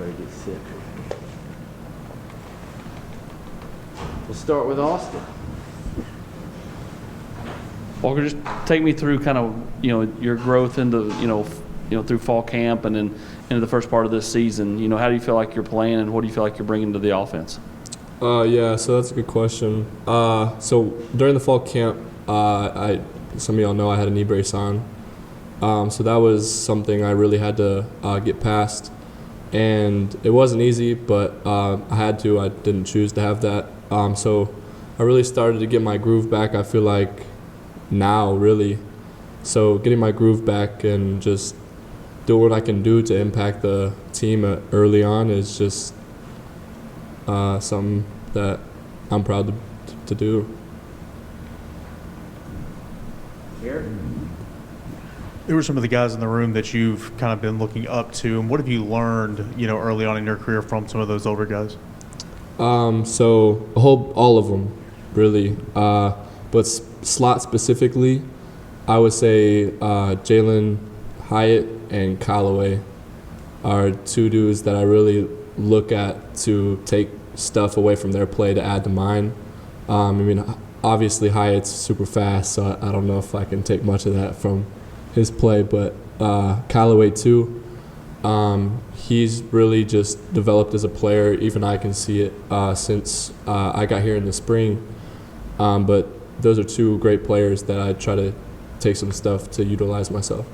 Everybody gets sit. We'll start with Austin. Walker, just take me through kind of, your growth into, through fall camp and then into the first part of this season. How do you feel like you're playing and what do you feel like you're bringing to the offense? Yeah, so that's a good question. So during the fall camp, some of y'all know I had a knee brace on. So that was something I really had to get past. And it wasn't easy, but I had to. I didn't choose to have that. So I really started to get my groove back, I feel like, now, really. So getting my groove back and just do what I can do to impact the team early on is just something that I'm proud to do. Garrett? Who are some of the guys in the room that you've kind of been looking up to, and what have you learned, early on in your career from some of those older guys? So all of them, really. But slot specifically, I would say Jalen Hyatt and Callaway are two dudes that I really look at to take stuff away from their play to add to mine. Obviously Hyatt's super fast, so I don't know if I can take much of that from his play, but Callaway too. He's really just developed as a player. Even I can see it since I got here in the spring. But those are two great players that I try to take some stuff to utilize myself.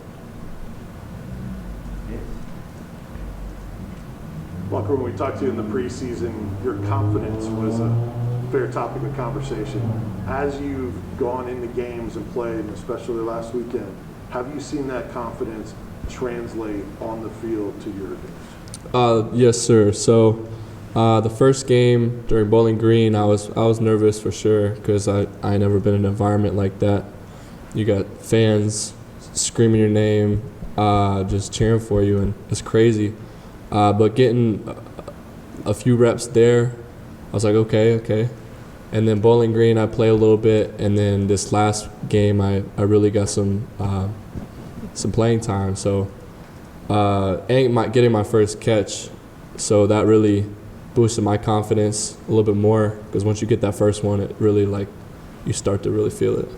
Walker, when we talked to you in the preseason, your confidence was a fair topic of conversation. As you've gone into games and played, and especially last weekend, have you seen that confidence translate on the field to your advantage? Yes, sir. So the first game during Bowling Green, I was nervous for sure because I never been in an environment like that. You got fans screaming your name, just cheering for you, and it's crazy. But getting a few reps there, I was like, okay. And then Bowling Green, I play a little bit, and then this last game, I really got some playing time. So getting my first catch, so that really boosted my confidence a little bit more because once you get that first one, it really you start to really feel it.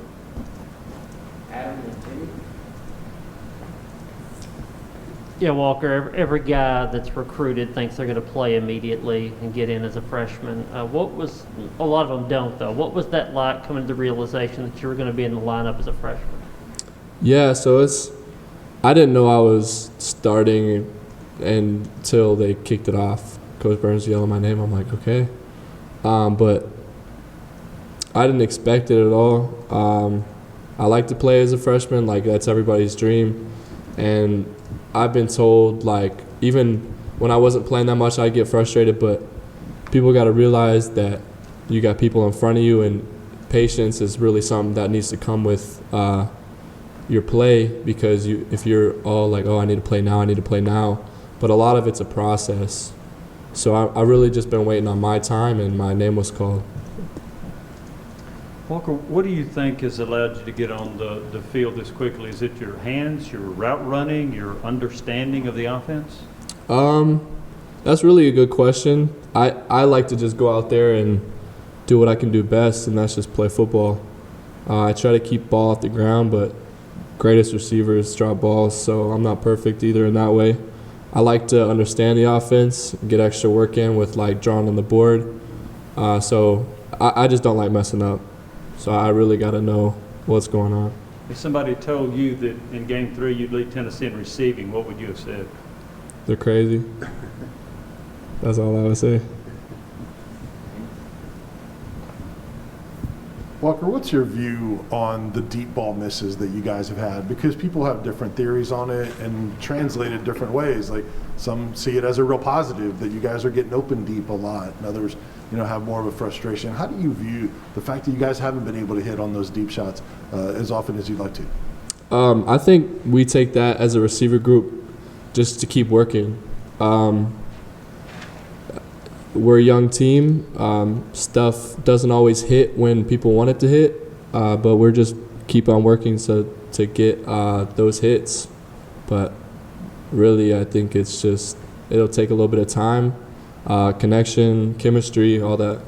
Yeah, Walker, every guy that's recruited thinks they're going to play immediately and get in as a freshman. A lot of them don't, though. What was that like coming to the realization that you were going to be in the lineup as a freshman? Yeah, so I didn't know I was starting until they kicked it off. Coach Burns yelling my name. I'm like, okay. But I didn't expect it at all. I like to play as a freshman. That's everybody's dream. And I've been told, even when I wasn't playing that much, I'd get frustrated, but people got to realize that you got people in front of you, and patience is really something that needs to come with your play because if you're all I need to play now, but a lot of it's a process. So I really just been waiting on my time, and my name was called. Walker, what do you think has allowed you to get on the field this quickly? Is it your hands, your route running, your understanding of the offense? That's really a good question. I like to just go out there and do what I can do best, and that's just play football. I try to keep ball off the ground, but greatest receivers drop balls, so I'm not perfect either in that way. I like to understand the offense, get extra work in with drawing on the board. So I just don't like messing up. So I really got to know what's going on. If somebody told you that in Game 3 you'd lead Tennessee in receiving, what would you have said? They're crazy. That's all I would say. Walker, what's your view on the deep ball misses that you guys have had? Because people have different theories on it and translate it different ways. Some see it as a real positive that you guys are getting open deep a lot, and others have more of a frustration. How do you view the fact that you guys haven't been able to hit on those deep shots as often as you'd like to? I think we take that as a receiver group just to keep working. We're a young team. Stuff doesn't always hit when people want it to hit, but we're just keep on working to get those hits. But really, I think it's it'll take a little bit of time, connection, chemistry, all that.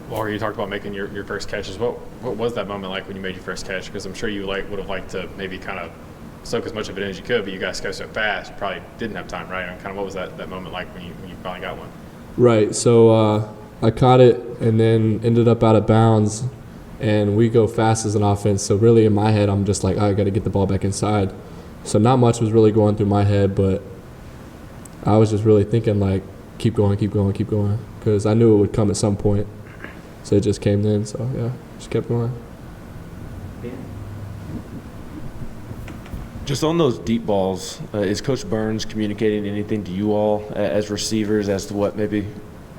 Walker, you talked about making your first catches. What was that moment like when you made your first catch? Because I'm sure you would have liked to maybe kind of soak as much of it in as you could, but you guys go so fast, you probably didn't have time, right? And kind of what was that moment like when you finally got one? Right. So I caught it and then ended up out of bounds, and we go fast as an offense. So really in my head, I'm just like, I got to get the ball back inside. So not much was really going through my head, but I was just really thinking like, keep going, because I knew it would come at some point. So it just came then. So yeah, just kept going. Just on those deep balls, is Coach Burns communicating anything to you all as receivers as to what maybe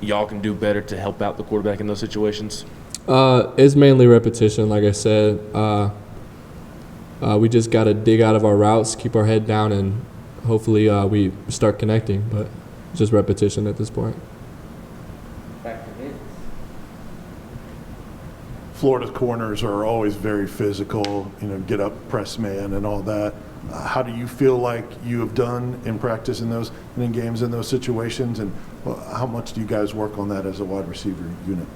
y'all can do better to help out the quarterback in those situations? It's mainly repetition, like I said. We just got to dig out of our routes, keep our head down, and hopefully we start connecting. But just repetition at this point. Back to Vince. Florida's corners are always very physical, get up, press man, and all that. How do you feel like you have done in practice in those and in games in those situations, and how much do you guys work on that as a wide receiver unit?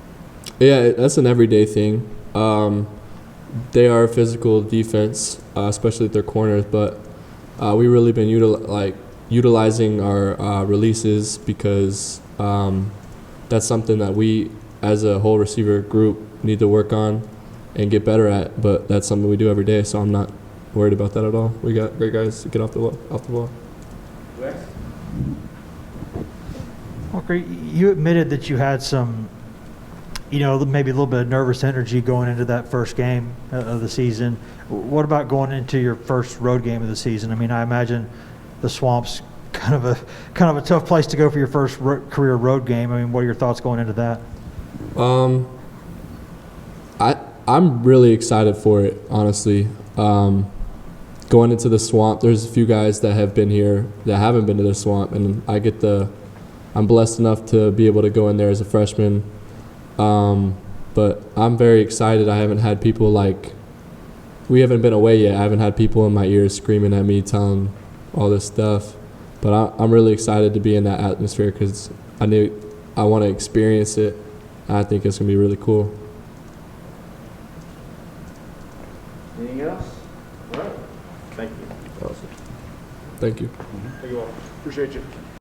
Yeah, that's an everyday thing. They are a physical defense, especially at their corners, but we really been utilizing our releases because that's something that we, as a whole receiver group, need to work on and get better at. But that's something we do every day, so I'm not worried about that at all. We got great guys to get off the ball. Wes? Walker, you admitted that you had some, maybe a little bit of nervous energy going into that first game of the season. What about going into your first road game of the season? I mean, I imagine the Swamp's kind of a tough place to go for your first career road game. I mean, what are your thoughts going into that? I'm really excited for it, honestly. Going into the Swamp, there's a few guys that have been here that haven't been to the Swamp, and I'm blessed enough to be able to go in there as a freshman. But I'm very excited. I haven't had people we haven't been away yet. I haven't had people in my ears screaming at me, telling all this stuff. But I'm really excited to be in that atmosphere because I want to experience it. I think it's going to be really cool. Anything else? All right. Thank you. Awesome. Thank you. Thank you all. Appreciate you.